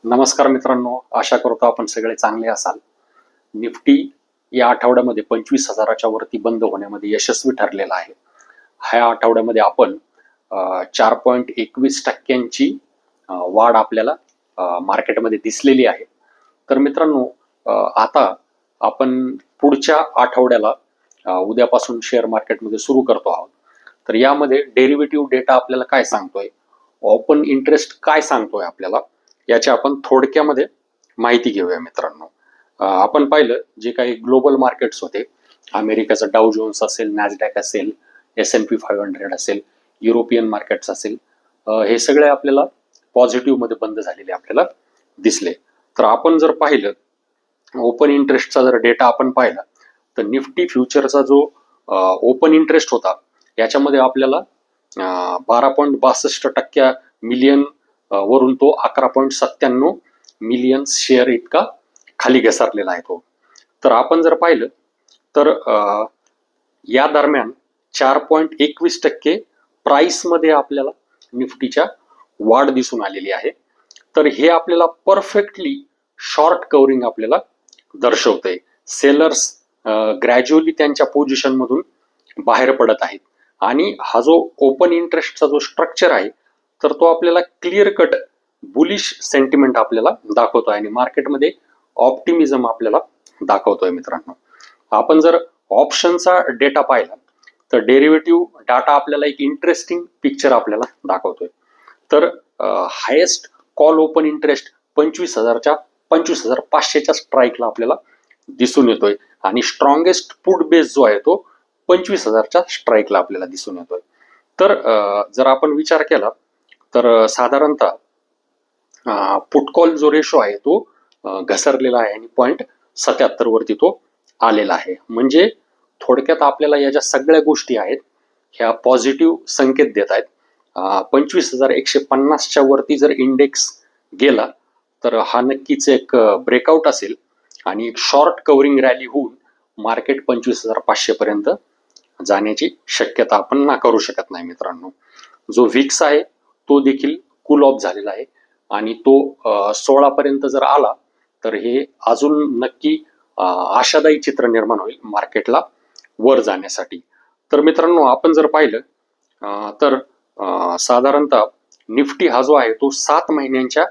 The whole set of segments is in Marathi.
नमस्कार मित्रांनो, आशा करतो आपण सगळे चांगले असाल. निफ्टी या आठवड्यामध्ये 25,000च्या वरती बंद होण्यामध्ये यशस्वी ठरलेला आहे. ह्या आठवड्यामध्ये आपण 4.21% वाढ आपल्याला मार्केटमध्ये दिसलेली आहे. तर मित्रांनो, आता आपण पुढच्या आठवड्याला उद्यापासून शेअर मार्केटमध्ये सुरू करतो आहोत. तर यामध्ये डेरिव्हेटिव्ह डेटा आपल्याला काय सांगतोय, ओपन इंटरेस्ट काय सांगतोय आपल्याला, याची आपण थोडक्यामध्ये माहिती घेऊया मित्रांनो. आपण पाहिलं जे काही ग्लोबल मार्केट्स होते, अमेरिकेचं डाऊ जोन्स असेल, नॅसडॅक असेल, S&P 500 असेल, युरोपियन मार्केट्स असेल, हे सगळे आपल्याला पॉझिटिव्ह मध्ये बंद झालेले आपल्याला दिसले. तर आपण जर पाहिलं ओपन इंटरेस्टचा जर डेटा आपण पाहिला तर निफ्टी फ्युचरचा जो ओपन इंटरेस्ट होता याच्यामध्ये आपल्याला 12.62% मिलियन वरून तो 11.97 मिलियन शेअर इतका खाली घसरलेला आहे तो. तर आपण जर पाहिलं तर या दरम्यान 4.21% प्राइस मध्ये आपल्याला निफ्टीच्या वाढ दिसून आलेली आहे. तर हे आपल्याला परफेक्टली शॉर्ट कव्हरिंग आपल्याला दर्शवते. सेलर्स ग्रॅज्युअली त्यांच्या पोझिशन मधून बाहेर पडत आहेत आणि हा जो ओपन इंटरेस्टचा जो स्ट्रक्चर आहे तर तो आपल्याला क्लिअर कट बुलिश सेंटिमेंट आपल्याला दाखवतोय आणि मार्केटमध्ये ऑप्टिमिझम आपल्याला दाखवतोय मित्रांनो. आपण जर ऑप्शनचा डेटा पाहिला तर डेरिव्हेटिव्ह डाटा आपल्याला एक इंटरेस्टिंग पिक्चर आपल्याला दाखवतोय. तर हायेस्ट कॉल ओपन इंटरेस्ट 25,500च्या स्ट्राईकला आपल्याला दिसून येतोय आणि स्ट्रॉंगेस्ट पुट बेस जो आहे तो 25,000च्या स्ट्राईकला आपल्याला दिसून येतोय. तर जर आपण विचार केला तर साधारणतः पुटकॉल जो रेशो आहे तो घसरलेला आहे आणि 0.77 वरती तो आलेला आहे. म्हणजे थोडक्यात आपल्याला या ज्या सगळ्या गोष्टी आहेत ह्या पॉझिटिव्ह संकेत देत आहेत. 25,150च्या वरती जर इंडेक्स गेला तर हा नक्कीच एक ब्रेकआउट असेल आणि एक शॉर्ट कव्हरिंग रॅली होऊन मार्केट 25,500 पर्यंत जाण्याची शक्यता आपण नाकारू शकत नाही मित्रांनो. जो विक्स आहे तो देखील कूल ऑफ झालेला आहे आणि तो 16 पर्यंत जर आला तर हे अजून नक्की आशादायी चित्र निर्माण होईल मार्केटला वर जाण्यासाठी. तर मित्रांनो, आपण जर पाहिलं तर साधारणतः निफ्टी हा जो आहे तो 7 महिन्यांच्या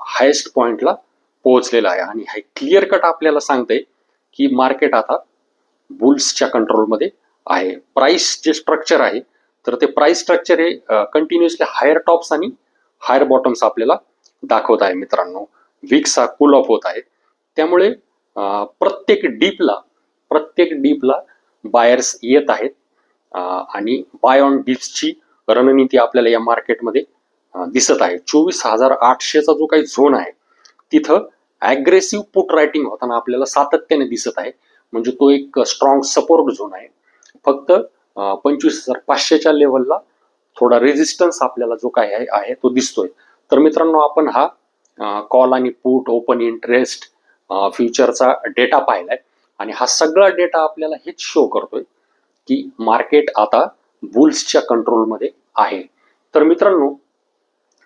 हायेस्ट पॉइंटला पोहोचलेला आहे आणि हे क्लिअर कट आपल्याला सांगते की मार्केट आता बुल्सच्या कंट्रोलमध्ये आहे. प्राइस जे स्ट्रक्चर आहे तर ते प्राइस स्ट्रक्चर हे कंटिन्युअसली हायर टॉप्स आणि हायर बॉटम्स आपल्याला दाखवत आहे मित्रांनो. विक्स हा कूल ऑफ होत आहे. त्यामुळे प्रत्येक डीपला बायर्स येत आहेत आणि बाय ऑन डिप्सची रणनीती आपल्याला या मार्केटमध्ये दिसत आहे. 24,800चा जो काही झोन आहे तिथं ऍग्रेसिव्ह पुट रायटिंग होताना आपल्याला सातत्याने दिसत आहे. म्हणजे तो एक स्ट्रॉंग सपोर्ट झोन आहे. फक्त 25,500च्या लेवलला थोडा रेजिस्टन्स आपल्याला जो काय आहे तो दिसतोय. तर मित्रांनो, आपण हा कॉल आणि पुट ओपन इंटरेस्ट फ्युचरचा डेटा पाहिलाय आणि हा सगळा डेटा आपल्याला हेच शो करतोय की मार्केट आता बुल्सच्या कंट्रोलमध्ये आहे. तर मित्रांनो,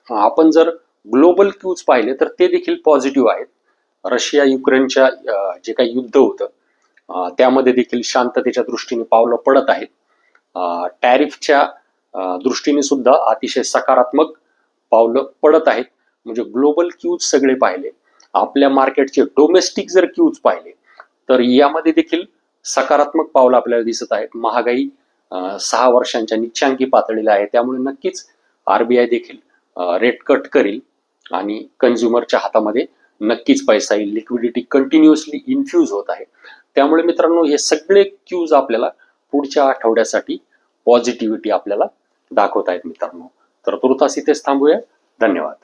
आपण जर ग्लोबल क्यूज पाहिले तर ते देखील पॉझिटिव्ह आहेत. रशिया युक्रेनच्या जे काही युद्ध होतं त्यामध्ये देखील शांततेच्या दृष्टीने पावलं पडत आहेत. टॅरिफच्या दृष्टीने सुद्धा अतिशय सकारात्मक पावलं पडत आहेत. म्हणजे ग्लोबल क्यूज सगळे पाहिले, आपल्या मार्केटचे डोमेस्टिक जर क्यूज पाहिले तर यामध्ये देखील सकारात्मक पावलं आपल्याला दिसत आहेत. महागाई 6 वर्षांच्या निच्चांकी पातळीला आहे. त्यामुळे नक्कीच RBI देखील रेट कट करेल आणि कंझ्युमरच्या हातामध्ये नक्कीच पैसा येईल. लिक्विडिटी कंटिन्युअसली इन्फ्यूज होत आहे. त्यामुळे मित्रांनो, हे सगळे क्यूज आपल्याला पुढच्या आठवड्यासाठी पॉझिटिव्हिटी आपल्याला दाखवत आहेत मित्रांनो. तर तुर्तास इथेच थांबूया. धन्यवाद.